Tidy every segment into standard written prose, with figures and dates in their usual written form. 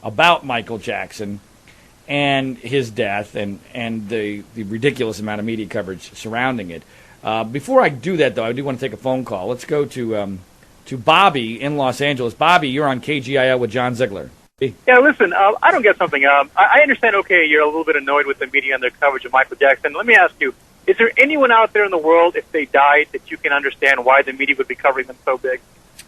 about Michael Jackson and his death and the ridiculous amount of media coverage surrounding it. Before I do that, though, I do want to take a phone call. Let's go to Bobby in Los Angeles. Bobby, you're on KGIL with John Ziegler. Yeah, listen, I don't get something. I understand, okay, you're a little bit annoyed with the media and their coverage of Michael Jackson. Let me ask you, is there anyone out there in the world, if they died, that you can understand why the media would be covering them so big?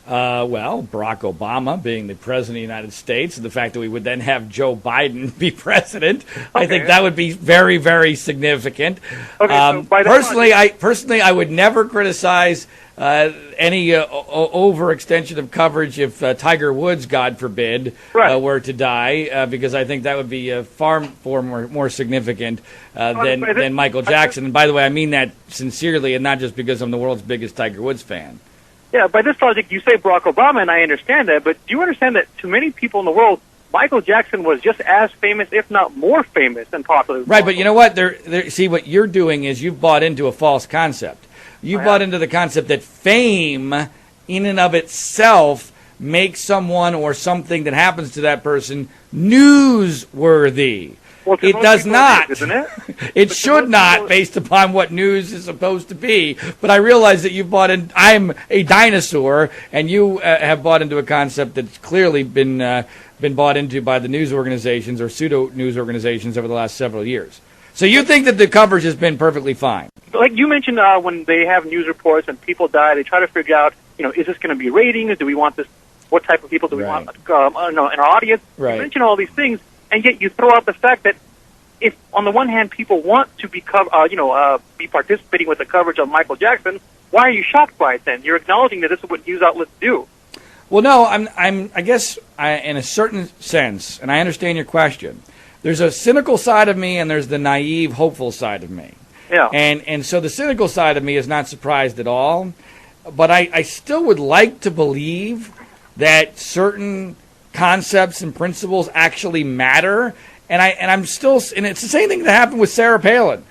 Well, Barack Obama being the president of the United States, and the fact that we would then have Joe Biden be president, okay. I think that would be very, very significant. Okay, so personally, I would never criticize any overextension of coverage if Tiger Woods, God forbid, were to die, because I think that would be far more significant than Michael Jackson. And by the way, I mean that sincerely, and not just because I'm the world's biggest Tiger Woods fan. Yeah, by this logic, you say Barack Obama, and I understand that, but do you understand that to many people in the world, Michael Jackson was just as famous, if not more famous and popular? Right, but you know what? See, what you're doing is you've bought into a false concept. You've bought into the concept that fame, in and of itself, makes someone or something that happens to that person newsworthy. Well, it does not. Isn't it? It should not, based upon what news is supposed to be. But I realize that you've bought in. I'm a dinosaur, and you have bought into a concept that's clearly been bought into by the news organizations or pseudo news organizations over the last several years. So you think that the coverage has been perfectly fine? Like you mentioned, when they have news reports and people die, they try to figure out, is this going to be ratings? Do we want this? What type of people do we want in our audience? Right. You mention all these things. And yet you throw out the fact that if, on the one hand, people want to be participating with the coverage of Michael Jackson, why are you shocked by it then? You're acknowledging that this is what news outlets do. Well, no, I guess in a certain sense, and I understand your question, there's a cynical side of me and there's the naive, hopeful side of me. Yeah. And so the cynical side of me is not surprised at all, but I still would like to believe that certain concepts and principles actually matter, and it's the same thing that happened with Sarah Palin.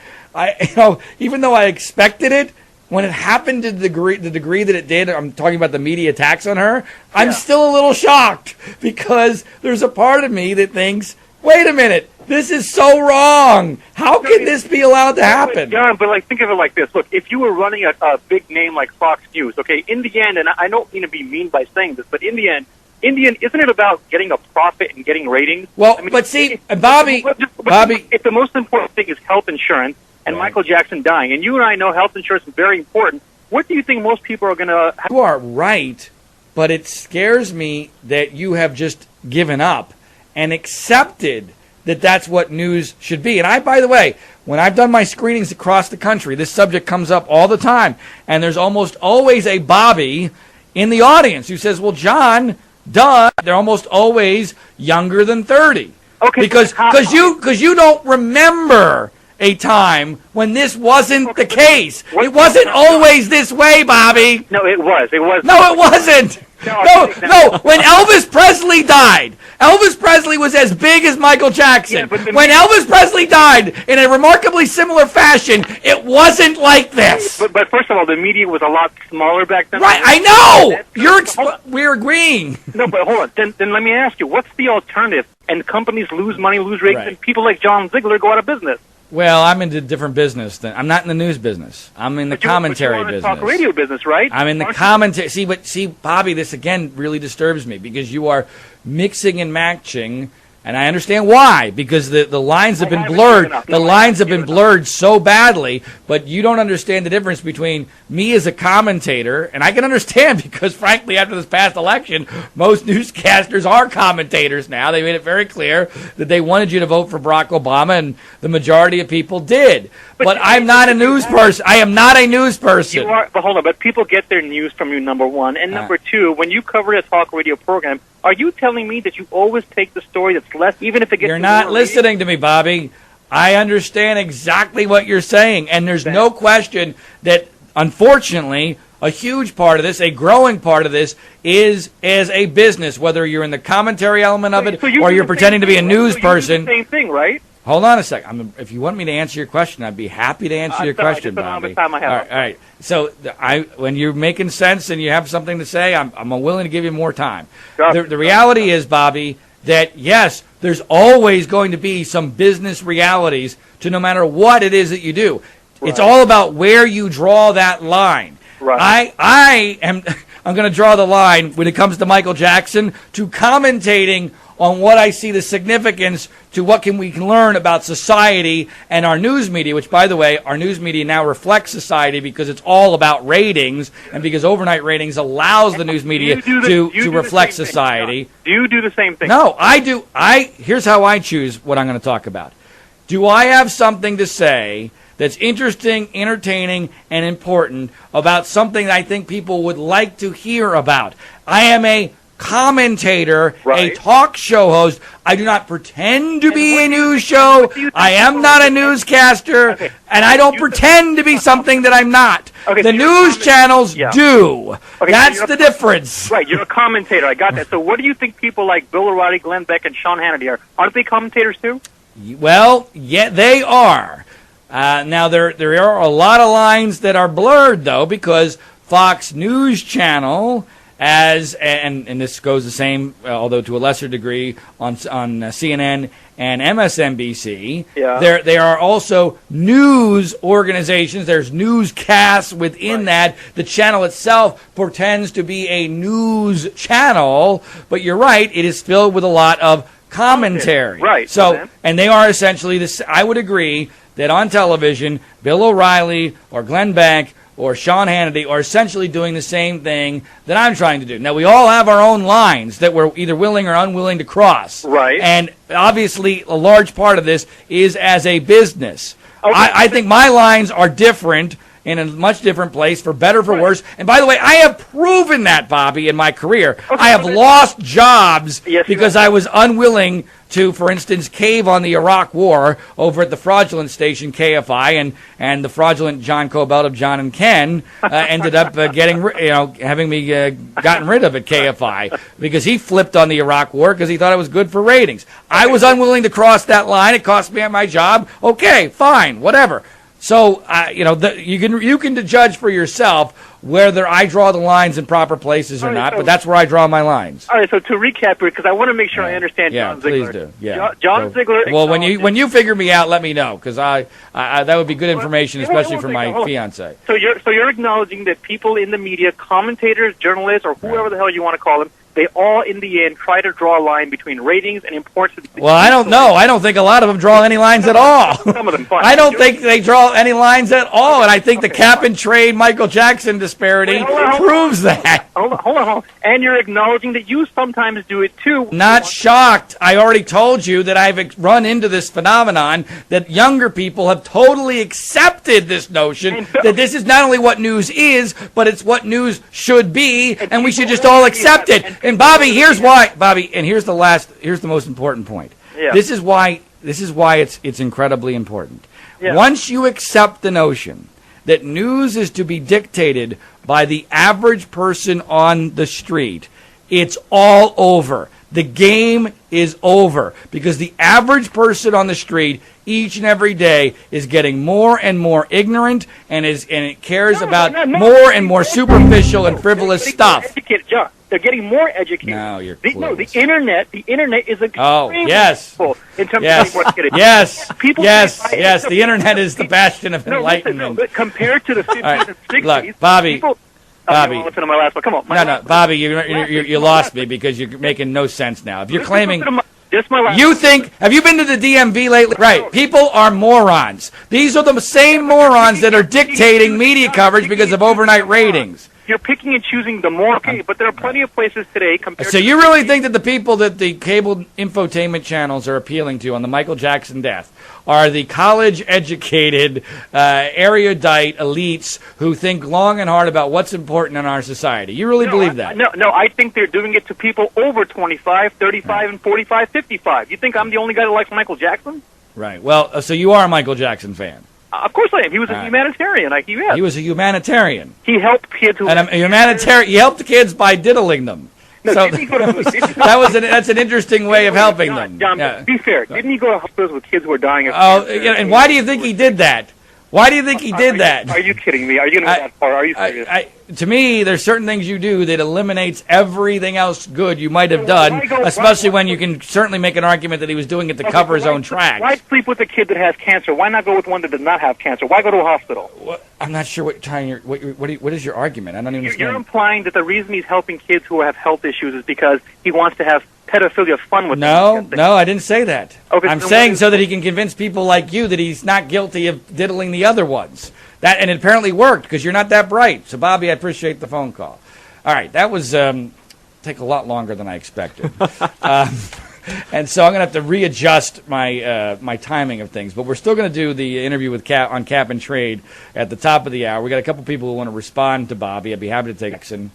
Even though I expected it, when it happened to the degree that it did, I'm talking about the media attacks on her, I'm still a little shocked, because there's a part of me that thinks, wait a minute, this is so wrong. How can this be allowed to happen? John, but think of it like this. Look, if you were running a big name like Fox News, okay, in the end, and I don't mean to be mean by saying this, but in the end, isn't it about getting a profit and getting ratings? Well, but see, Bobby, if the most important thing is health insurance and Michael Jackson dying, and you and I know health insurance is very important, what do you think most people are going to have? You are right, but it scares me that you have just given up and accepted that that's what news should be. And by the way, when I've done my screenings across the country, this subject comes up all the time, and there's almost always a Bobby in the audience who says, well, John, duh, they're almost always younger than 30. Okay. Because you don't remember a time when this wasn't the case. It wasn't always this way, Bobby. No, it was. No, it wasn't. No. When Elvis Presley died, Elvis Presley was as big as Michael Jackson. Yeah, when Elvis Presley died, in a remarkably similar fashion, it wasn't like this. But first of all, the media was a lot smaller back then. Right, I know. We're agreeing. No, but hold on. Then let me ask you, what's the alternative? And companies lose money, lose ratings, and people like John Ziegler go out of business. Well, I'm in a different business. I'm not in the news business. I'm in the commentary business. Talk radio business, right? I'm in the commentary. See, Bobby, this again really disturbs me, because you are mixing and matching, and I understand why, because the lines have been blurred. The lines have been blurred so badly, but you don't understand the difference between me as a commentator, and I can understand, because frankly, after this past election, most newscasters are commentators now. They made it very clear that they wanted you to vote for Barack Obama, and the majority of people did. But I'm not a news person. I am not a news person. You are, but hold on. But people get their news from you, number one. And number two, when you cover a talk radio program, are you telling me that you always take the story that's less, even if it gets... You're not listening to me, Bobby. I understand exactly what you're saying. And there's no question that, unfortunately, a huge part of this, a growing part of this, is as a business, whether you're in the commentary element of it or you're pretending to be a news person. Same thing, right? Hold on a second. If you want me to answer your question, I'd be happy to answer your question, Bobby. All right. So when you're making sense and you have something to say, I'm willing to give you more time. The reality is, Bobby, that, yes, there's always going to be some business realities to no matter what it is that you do. Right. It's all about where you draw that line. Right. I'm going to draw the line when it comes to Micheal Jackson to commentating on what I see the significance to what we can learn about society and our news media, which, by the way, our news media now reflects society because it's all about ratings and because overnight ratings allows the news media to reflect society. Do you do the same thing? No, I do. Here's how I choose what I'm going to talk about. Do I have something to say that's interesting, entertaining, and important about something that I think people would like to hear about? I am a commentator, a talk show host. I do not pretend to be a news show. I am not a newscaster, and I don't pretend to be something that I'm not. The news channels do. That's the difference. Right, you're a commentator. I got that. So what do you think people like Bill O'Reilly, Glenn Beck, and Sean Hannity are? Aren't they commentators too? Well, yeah, they are. Now, there are a lot of lines that are blurred, though, because Fox News Channel, and this goes the same, although to a lesser degree, on CNN and MSNBC. Yeah. They are also news organizations. There's newscasts within that. The channel itself pretends to be a news channel, but you're right, it is filled with a lot of commentary. Right. So, and they are essentially this. I would agree that on television, Bill O'Reilly or Glenn Beck or Sean Hannity are essentially doing the same thing that I'm trying to do. Now, we all have our own lines that we're either willing or unwilling to cross. Right. And obviously, a large part of this is as a business. Okay. I think my lines are different in a much different place, for better, for worse. And by the way, I have proven that, Bobby, in my career. I have lost jobs because I was unwilling to, for instance, cave on the Iraq War over at the fraudulent station KFI, and the fraudulent John Cobelt of John and Ken ended up having me gotten rid of at KFI because he flipped on the Iraq War because he thought it was good for ratings. I was unwilling to cross that line. It cost me my job. Okay, fine, whatever. So, you can judge for yourself whether I draw the lines in proper places or not, but that's where I draw my lines. All right, so to recap here, because I want to make sure I understand John Ziegler. Yeah, please do. Yeah. John Ziegler. Well, when you figure me out, let me know, because I that would be good information, especially for my fiance. So you're acknowledging that people in the media, commentators, journalists, or whoever the hell you want to call them, they all, in the end, try to draw a line between ratings and importance. Well, I don't know. I don't think a lot of them draw any lines at all. Some of them, fine. I don't think they draw any lines at all, and I think the cap and trade Micheal Jackson disparity proves that. Hold on. And you're acknowledging that you sometimes do it, too. Not shocked. I already told you that I've run into this phenomenon that younger people have totally accepted this notion that this is not only what news is, but it's what news should be, and we should just all accept it. And Bobby, here's why. Bobby, and here's the most important point. Yeah. This is why it's incredibly important. Yeah. Once you accept the notion that news is to be dictated by the average person on the street, it's all over. The game is over because the average person on the street each and every day is getting more and more ignorant and it cares about more and more superficial and frivolous stuff. John, they're getting more educated. No, you're the internet is extremely useful in terms of what's getting. Yes. The internet is the bastion of enlightenment. But compared to the 50s and 60s, look, Bobby. Bobby, listen to my last one. Come on. No, Bobby, you lost me because you're making no sense now. If you're claiming, you think, have you been to the DMV lately? Right. People are morons. These are the same morons that are dictating media coverage because of overnight ratings. You're picking and choosing the more, but there are plenty of places today compared So you really think that the people that the cable infotainment channels are appealing to on the Micheal Jackson death are the college-educated, erudite elites who think long and hard about what's important in our society? You really believe that? No, I think they're doing it to people over 25, 35, and 45, 55. You think I'm the only guy that likes Micheal Jackson? Right. Well, so you are a Micheal Jackson fan. Of course I am. He was a humanitarian. He was a humanitarian. He helped kids who... And a humanitarian. He helped the kids by diddling them. No, so that's an interesting way of helping them. John, be fair. Didn't he go to hospitals with kids who were dying of cancer? And why do you think he did that? Why do you think he did that? Are you kidding me? Are you going to go that far? Are you serious? To me, there's certain things you do that eliminates everything else good you might have done, especially when you can certainly make an argument that he was doing it to cover his own tracks. Why sleep with a kid that has cancer? Why not go with one that does not have cancer? Why go to a hospital? Well, I'm not sure what is your argument? I don't even understand. You're implying that the reason he's helping kids who have health issues is because he wants to have pedophilia fun with them. No, I didn't say that. Okay, I'm saying so that he can convince people like you that he's not guilty of diddling the other ones. And it apparently worked because you're not that bright. So, Bobby, I appreciate the phone call. All right, that was take a lot longer than I expected. And so I'm going to have to readjust my timing of things. But we're still going to do the interview with on Cap and Trade at the top of the hour. We got a couple people who want to respond to Bobby. I'd be happy to take action.